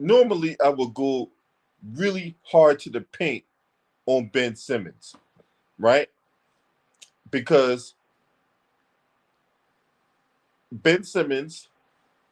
normally I would go really hard to the paint on Ben Simmons, right? Because Ben Simmons,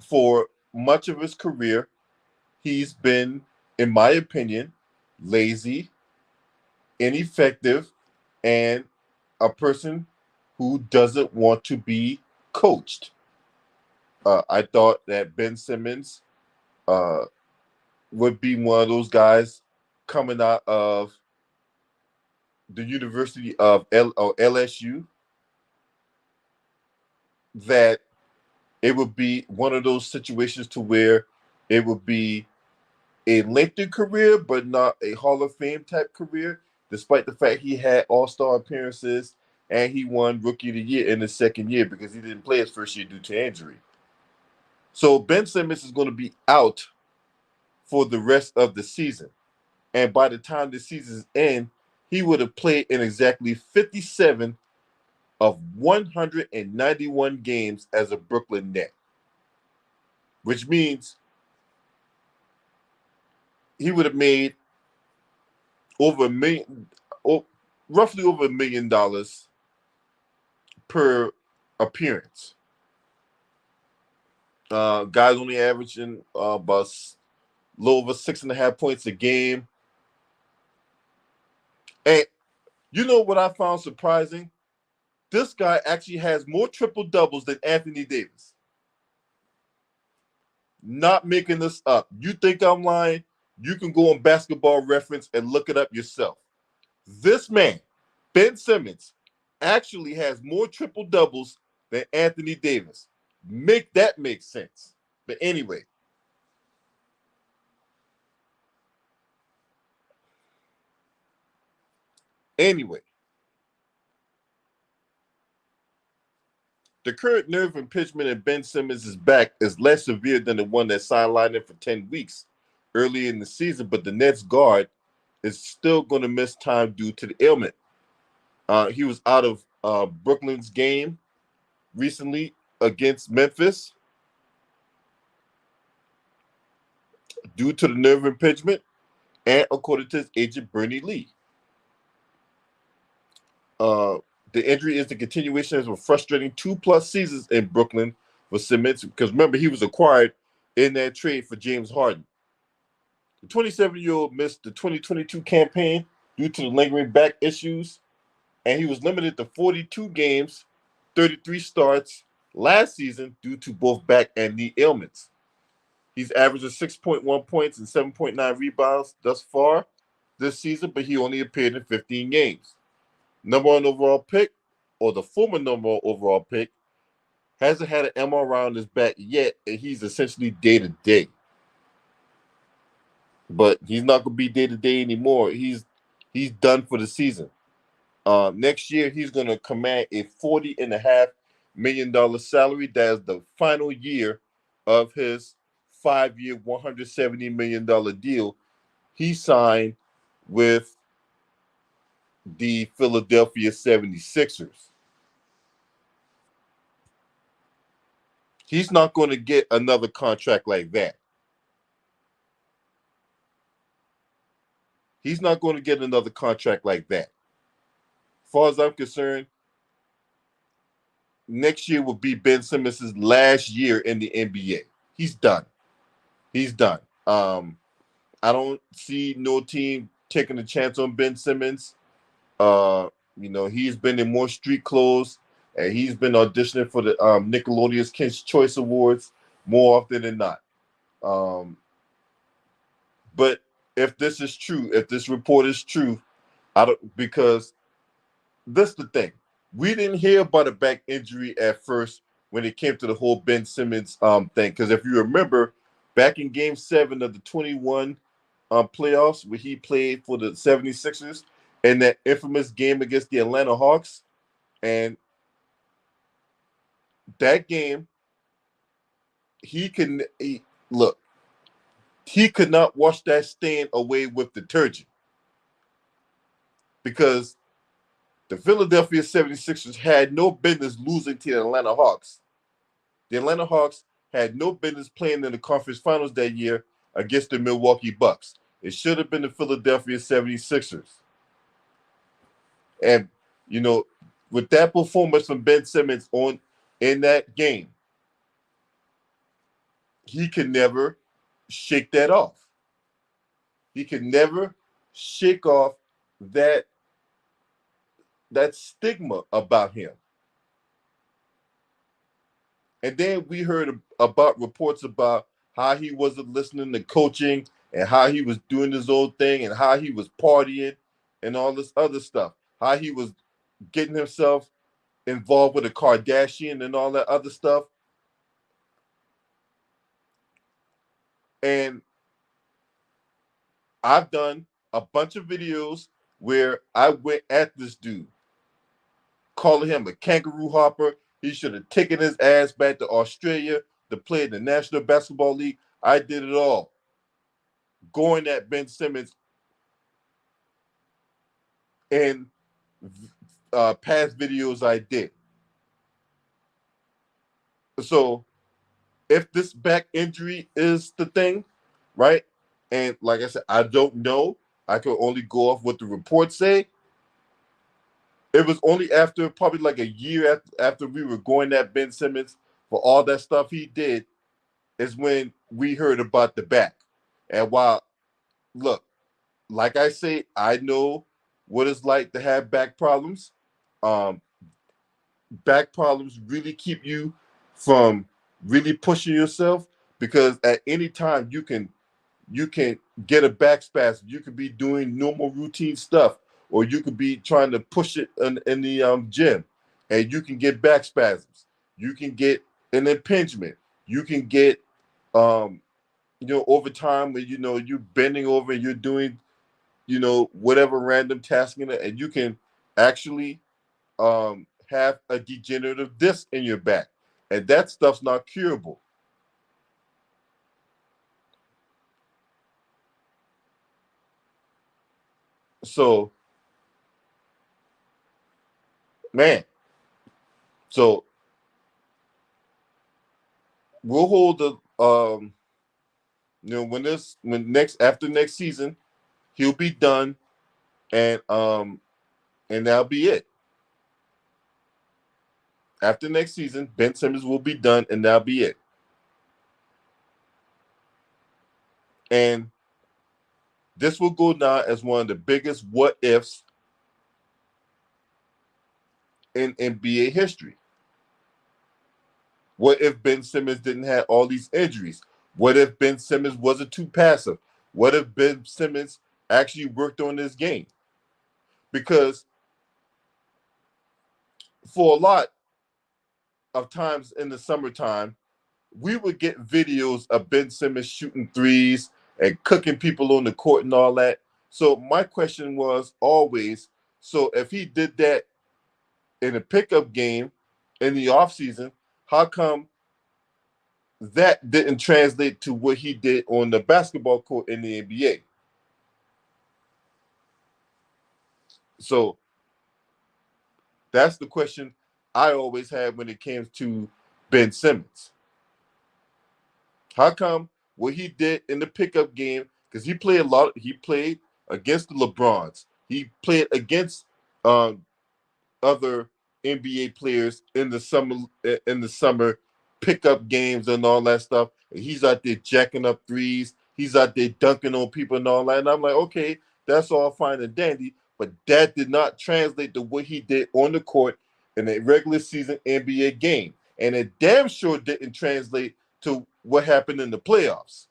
for much of his career, he's been, in my opinion, lazy, ineffective, and a person who doesn't want to be coached. I thought that Ben Simmons uh, would be one of those guys coming out of the University of LSU that it would be one of those situations to where it would be a lengthy career, but not a Hall of Fame type career, despite the fact he had All Star appearances and he won Rookie of the Year in his second year because he didn't play his first year due to injury. So Ben Simmons is going to be out for the rest of the season. And by the time the season's end, he would have played in exactly 57 of 191 games as a Brooklyn Net, which means he would have made over a million, roughly over $1 million per appearance. Guys only averaging about a little over 6.5 points a game. And you know what I found surprising? This guy actually has more triple doubles than Anthony Davis. Not making this up. You think I'm lying? You can go on Basketball Reference and look it up yourself. This man, Ben Simmons, actually has more triple doubles than Anthony Davis. Make that make sense. But anyway, the current nerve impingement in Ben Simmons' back is less severe than the one that sidelined him for 10 weeks early in the season, but the Nets guard is still going to miss time due to the ailment. He was out of Brooklyn's game recently against Memphis due to the nerve impingement, and according to his agent, Bernie Lee. The injury is the continuation of a frustrating 2+ seasons in Brooklyn for Simmons, because remember, he was acquired in that trade for James Harden. The 27-year-old missed the 2022 campaign due to the lingering back issues, and he was limited to 42 games, 33 starts last season due to both back and knee ailments. He's averaging 6.1 points and 7.9 rebounds thus far this season, but he only appeared in 15 games. Number one overall pick, or the former number one overall pick, hasn't had an MRI on his back yet, and he's essentially day-to-day. But he's not going to be day-to-day anymore. He's done for the season. Next year, he's going to command a $40.5 million salary. That is the final year of his 5-year, $170 million deal he signed with the Philadelphia 76ers. He's not going to get another contract like that. He's not going to get another contract like that. As far as I'm concerned, next year will be Ben Simmons' last year in the NBA. He's done. He's done. I don't see no team taking a chance on Ben Simmons. He's been in more street clothes, and he's been auditioning for the Nickelodeon's Kids' Choice Awards more often than not. But if this is true, if this report is true, because this is the thing. We didn't hear about a back injury at first when it came to the whole Ben Simmons thing. Because if you remember, back in Game 7 of the 21 playoffs, where he played for the 76ers in that infamous game against the Atlanta Hawks, and that game, he could not wash that stain away with detergent, because the Philadelphia 76ers had no business losing to the Atlanta Hawks. The Atlanta Hawks had no business playing in the conference finals that year against the Milwaukee Bucks. It should have been the Philadelphia 76ers. And, you know, with that performance from Ben Simmons in that game, he can never shake that off. He can never shake off that stigma about him. And then we heard about reports about how he wasn't listening to coaching and how he was doing his own thing and how he was partying and all this other stuff. How he was getting himself involved with a Kardashian and all that other stuff. And I've done a bunch of videos where I went at this dude, calling him a kangaroo hopper. He should have taken his ass back to Australia to play in the National Basketball League. I did it all. Going at Ben Simmons in past videos I did. So if this back injury is the thing, right? And like I said, I don't know. I can only go off what the reports say. It was only after probably like a year after we were going at Ben Simmons for all that stuff he did is when we heard about the back. And while, look, like I say, I know what it's like to have back problems. Um, Back problems really keep you from really pushing yourself because at any time you can get a back spasm. You could be doing normal routine stuff, or you could be trying to push it in the gym, and you can get back spasms. You can get an impingement. You can get over time when you're bending over and you're doing whatever random tasking, and you can actually have a degenerative disc in your back, and that stuff's not curable. So, man, so we'll hold the after next season, he'll be done, and that'll be it. After next season, Ben Simmons will be done, and that'll be it. And this will go down as one of the biggest what ifs in NBA history. What if Ben Simmons didn't have all these injuries? What if Ben Simmons wasn't too passive? What if Ben Simmons actually worked on his game? Because for a lot of times in the summertime, we would get videos of Ben Simmons shooting threes and cooking people on the court and all that. So my question was always, so if he did that in a pickup game in the offseason, how come that didn't translate to what he did on the basketball court in the NBA? So that's the question I always had when it came to Ben Simmons. How come what he did in the pickup game, because he played against the LeBrons. He played against other NBA players in the summer pickup games and all that stuff. And he's out there jacking up threes. He's out there dunking on people and all that. And I'm like, okay, that's all fine and dandy, but that did not translate to what he did on the court in a regular season NBA game. And it damn sure didn't translate to what happened in the playoffs.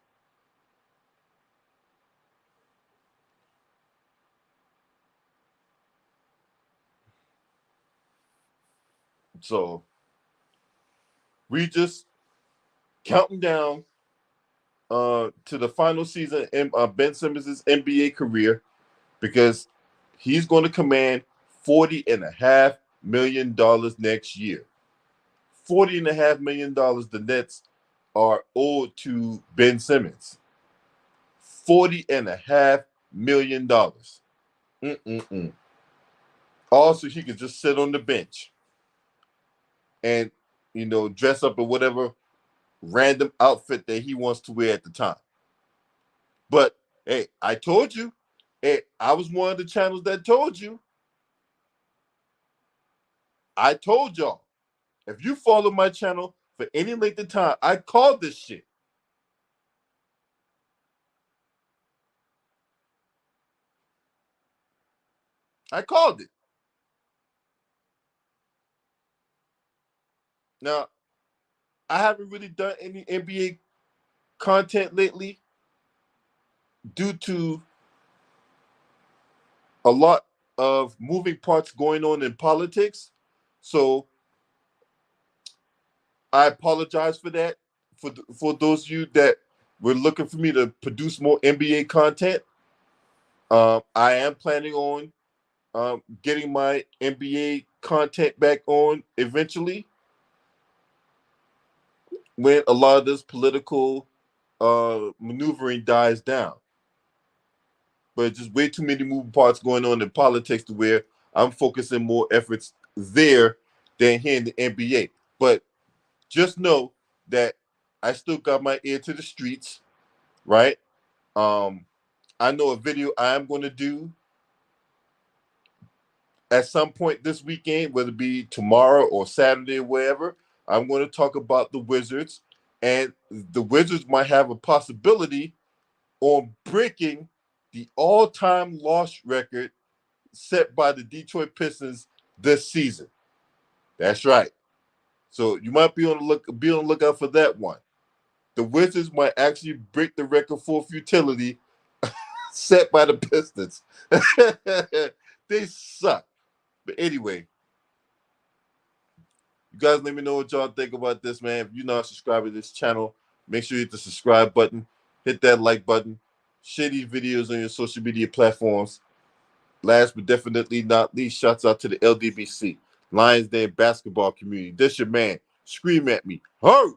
So we just counting down to the final season in Ben Simmons' NBA career, because he's going to command $40.5 million next year. $40.5 million the Nets are owed to Ben Simmons. $40.5 million. Also, he could just sit on the bench and dress up in whatever random outfit that he wants to wear at the time. But hey, I told you. Hey, I was one of the channels that told you. I told y'all. If you follow my channel for any length of time, I called this shit. I called it. Now, I haven't really done any NBA content lately due to a lot of moving parts going on in politics. So I apologize for that. For those of you that were looking for me to produce more NBA content, I am planning on getting my NBA content back on eventually when a lot of this political maneuvering dies down. But just way too many moving parts going on in politics to where I'm focusing more efforts there than here in the NBA. But just know that I still got my ear to the streets, right? Um, I know a video I am going to do at some point this weekend, whether it be tomorrow or Saturday or wherever. I'm going to talk about the Wizards, and the Wizards might have a possibility on breaking the all-time loss record set by the Detroit Pistons this season. That's right. So you might be on the lookout for that one. The Wizards might actually break the record for futility set by the Pistons. They suck. But anyway, you guys let me know what y'all think about this, man. If you're not subscribed to this channel, make sure you hit the subscribe button, hit that like button, share these videos on your social media platforms. Last but definitely not least, shouts out to the LDBC, Lions Den basketball community. This your man. Scream at me. Hurt!